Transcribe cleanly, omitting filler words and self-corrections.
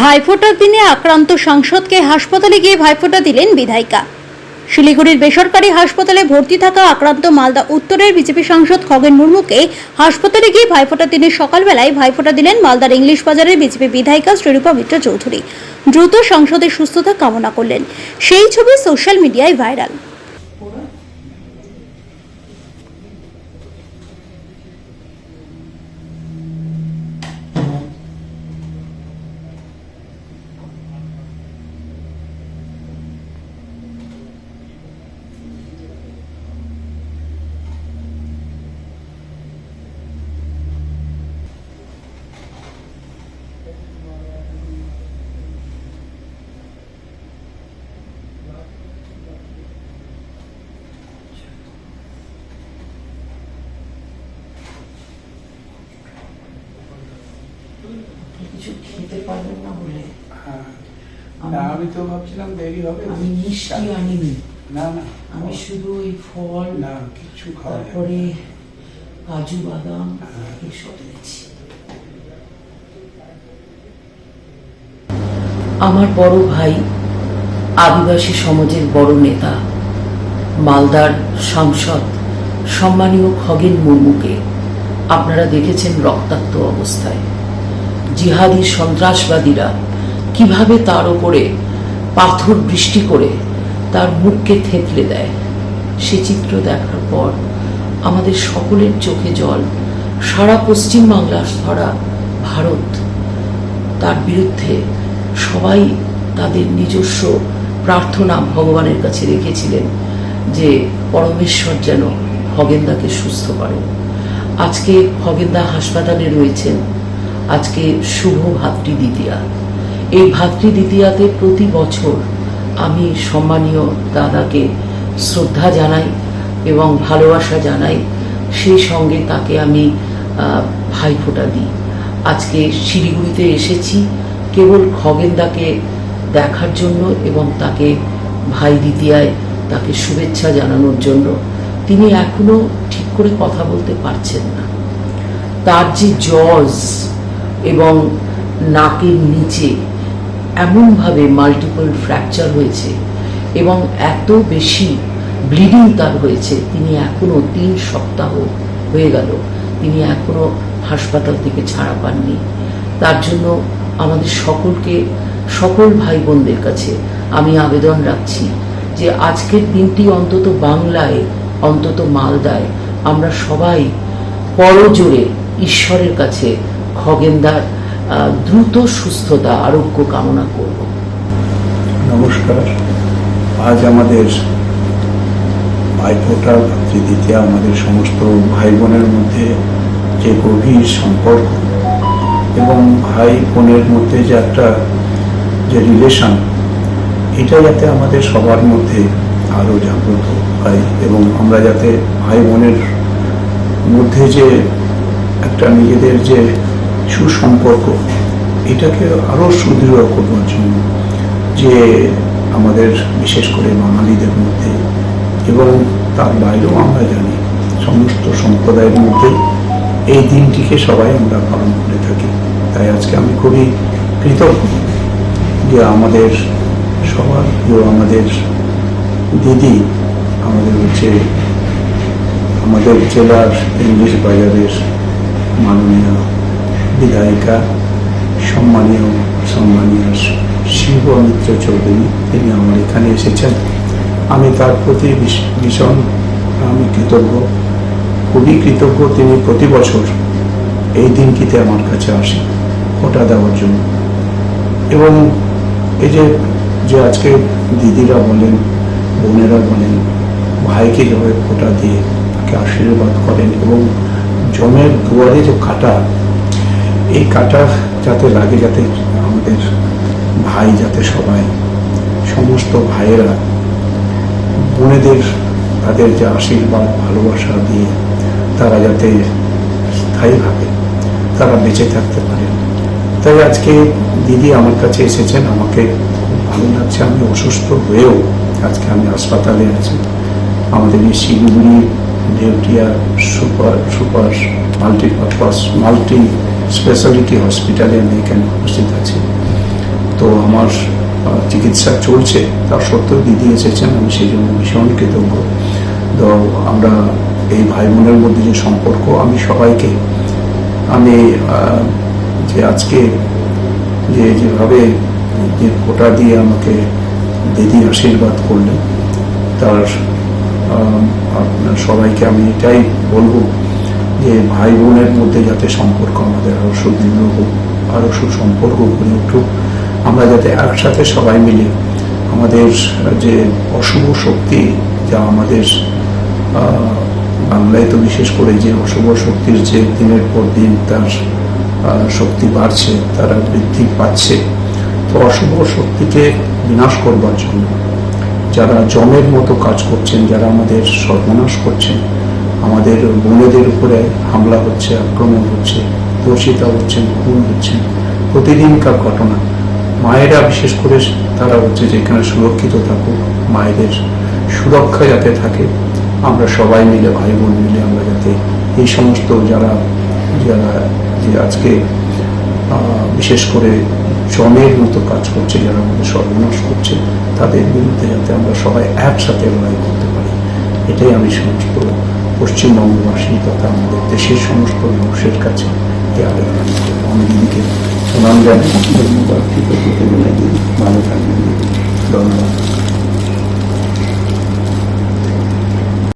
ভাইফোঁটার দিনে আক্রান্ত সাংসদকে হাসপাতালে গিয়ে ভাইফোঁটা দিলেন বিধায়িকা। শিলিগুড়ির বেসরকারি হাসপাতালে ভর্তি থাকা আক্রান্ত মালদা উত্তরের বিজেপি সাংসদ খগেন মুর্মুকে হাসপাতালে গিয়ে ভাইফোঁটার দিনে সকালবেলায় ভাইফোঁটা দিলেন মালদার ইংলিশ বাজারের বিজেপি বিধায়িকা শ্রীরূপা মিত্র চৌধুরী। দ্রুত সাংসদের সুস্থতা কামনা করলেন। সেই ছবি সোশ্যাল মিডিয়ায় ভাইরাল। কিছু খেতে পারবেন না বলে আমি তো ভাবছিলাম দেরি হবে। আমি মিষ্টি আনিনি, না না, আমি শুধু ওই ফল না কিছু খাওয়া যাবে তারপরে কাজু বাদাম এসব এনেছি। আমার বড় ভাই আদিবাসী সমাজের বড় নেতা মালদার সাংসদ সম্মানীয় খগেন মুর্মুকে আপনারা দেখেছেন রক্তাক্ত অবস্থায়। জিহাদি সন্ত্রাসবাদীরা কিভাবে তার উপরে পাথর বৃষ্টি করে তার মুখকে থেতলে দেয়, সে চিত্র দেখার পর আমাদের সকলের চোখে জল। সারা পশ্চিমবাংলা সারা ভারত তার বিরুদ্ধে সবাই তাদের নিজস্ব প্রার্থনা ভগবানের কাছে রেখেছিলেন যে পরমেশ্বর যেন খগেনদাকে সুস্থ করেন। আজকে খগেনদা হাসপাতালে রয়েছেন। আজকে শুভ ভাতৃদ্বিতীয়া। এই ভাতৃদ্বিতীয়াতে প্রতি বছর আমি সম্মানীয় দাদাকে শ্রদ্ধা জানাই এবং ভালোবাসা জানাই, সেই সঙ্গে তাকে আমি ভাইফোঁটা দিই। আজকে শিলিগুড়িতে এসেছি কেবল খগেনদাকে দেখার জন্য এবং তাকে ভাই দ্বিতীয়ায় তাকে শুভেচ্ছা জানানোর জন্য। তিনি এখনো ঠিক করে কথা বলতে পারছেন না। তার যে জজ এবং নাকের নিচে এমনভাবে মাল্টিপল ফ্র্যাকচার হয়েছে এবং এত বেশি ব্লিডিং তার হয়েছে, তিনি এখনো 3 সপ্তাহ হয়ে গেল, তিনি এখনো হাসপাতাল থেকে ছাড়া পাননি। তার জন্য আমাদের সকলকে, সকল ভাই বোনদের কাছে আমি আবেদন রাখছি যে আজকের দিনটি অন্তত বাংলায়, অন্তত মালদায় আমরা সবাই করজোড়ে ঈশ্বরের কাছে খগেনদার দ্রুত সুস্থতা, আরোগ্য কামনা করব। নমস্কার। আজ আমাদের ভাইফোঁটা ভাতৃদ্বিতীয়া, আমাদের সমস্ত ভাই বোনের মধ্যে যে গভীর সম্পর্ক এবং ভাই বোনের মধ্যে যে একটা যে রিলেশন, এটা যাতে আমাদের সবার মধ্যে আরও জাগ্রত হয় এবং আমরা যাতে ভাই বোনের মধ্যে যে একটা নিজেদের যে সুসম্পর্ক, এটাকে আরও সুদৃঢ় করবার জন্য যে আমাদের বিশেষ করে বাঙালিদের মধ্যে এবং তার বাইরেও আমরা জানি সমস্ত সম্প্রদায়ের মধ্যে এই দিনটিকে সবাই আমরা পালন করে থাকি। তাই আজকে আমি খুবই কৃতজ্ঞ যে আমাদের সবার আমাদের দিদি, আমাদের আমাদের জেলার ইংলিশ বাজারের মাননীয় বিধায়িকা সম্মানীয় শ্রীরূপা মিত্র চৌধুরী, তিনি আমার এখানে এসেছেন। আমি তার প্রতি ভীষণ আমি কৃতজ্ঞ, খুবই কৃতজ্ঞ। তিনি প্রতি বছর এই দিনটিতে আমার কাছে আসেন ফোঁটা দেওয়ার জন্য এবং এই যে আজকে দিদিরা বলেন, বোনেরা বলেন, ভাইকে যেভাবে ফোঁটা দিয়ে তাকে আশীর্বাদ করেন এবং জমের দুয়ারে যে কাঁটা, এই কাঁটা যাতে লাগে, যাতে আমাদের ভাই, যাতে সবাই সমস্ত ভাইয়েরা বোনেদের তাদের যে আশীর্বাদ ভালোবাসা দিয়ে তারা যাতে স্থায়ীভাবে তারা বেঁচে থাকতে পারে। তাই আজকে দিদি আমার কাছে এসেছেন, আমাকে খুব ভালো লাগছে। আমি অসুস্থ হয়েও আজকে আমি হাসপাতালে আছি। আমাদের এই শিলিগুড়ি দেউটিয়া সুপার মাল্টি স্পেশালিটি হসপিটালে আমি এখানে উপস্থিত আছি। আমার চিকিৎসা চলছে, তার সত্ত্বেও দিদি এসেছেন, আমি সেই জন্য ভীষণ কৃতজ্ঞ। তো আমরা এই ভাই বোনের মধ্যে যে সম্পর্ক, আমি সবাইকে যে আজকে যেভাবে যে ফোঁটা দিয়ে আমাকে দিদি আশীর্বাদ করলেন, তার আপনার সবাইকে আমি এটাই বলবো যে ভাই বোনের মধ্যে যাতে সম্পর্ক আমাদের আরও সুদৃঢ় হোক, আরও সুসম্পর্ক গড়ে উঠুক। আমরা যাতে একসাথে সবাই মিলে আমাদের যে অশুভ শক্তি, যা আমাদের বাংলায় তো বিশেষ করে যে অশুভ শক্তির যে দিনের পর দিন তার শক্তি বাড়ছে, তারা বৃদ্ধি পাচ্ছে, তো অশুভ শক্তিকে বিনাশ করবার জন্য যারা জমের মতো কাজ করছেন, যারা আমাদের সর্বনাশ করছেন, আমাদের বোনেদের উপরে হামলা হচ্ছে, আক্রমণ হচ্ছে, ধর্ষিতা হচ্ছেন, খুন হচ্ছেন, প্রতিদিনকার ঘটনা। মায়েরা বিশেষ করে তারা হচ্ছে যেখানে সুরক্ষিত থাকুক, মায়েদের সুরক্ষা যাতে থাকে, আমরা সবাই মিলে, ভাই বোন মিলে আমরা যাতে এই সমস্ত যারা যে আজকে বিশেষ করে জমের মতো কাজ করছে, যারা আমাদের সর্বনাশ করছে, তাদের বিরুদ্ধে যাতে আমরা সবাই একসাথে লড়াই করতে পারি, এটাই আমি সমস্ত পশ্চিমবঙ্গবাসী তথা আমাদের দেশের সমস্ত মানুষের কাছে এই আবেদন করবো। আমি দিদিকে প্রণাম জানাই, ধন্যবাদ, কৃতজ্ঞতা জানাই। ভালো থাকবেন, ধন্যবাদ।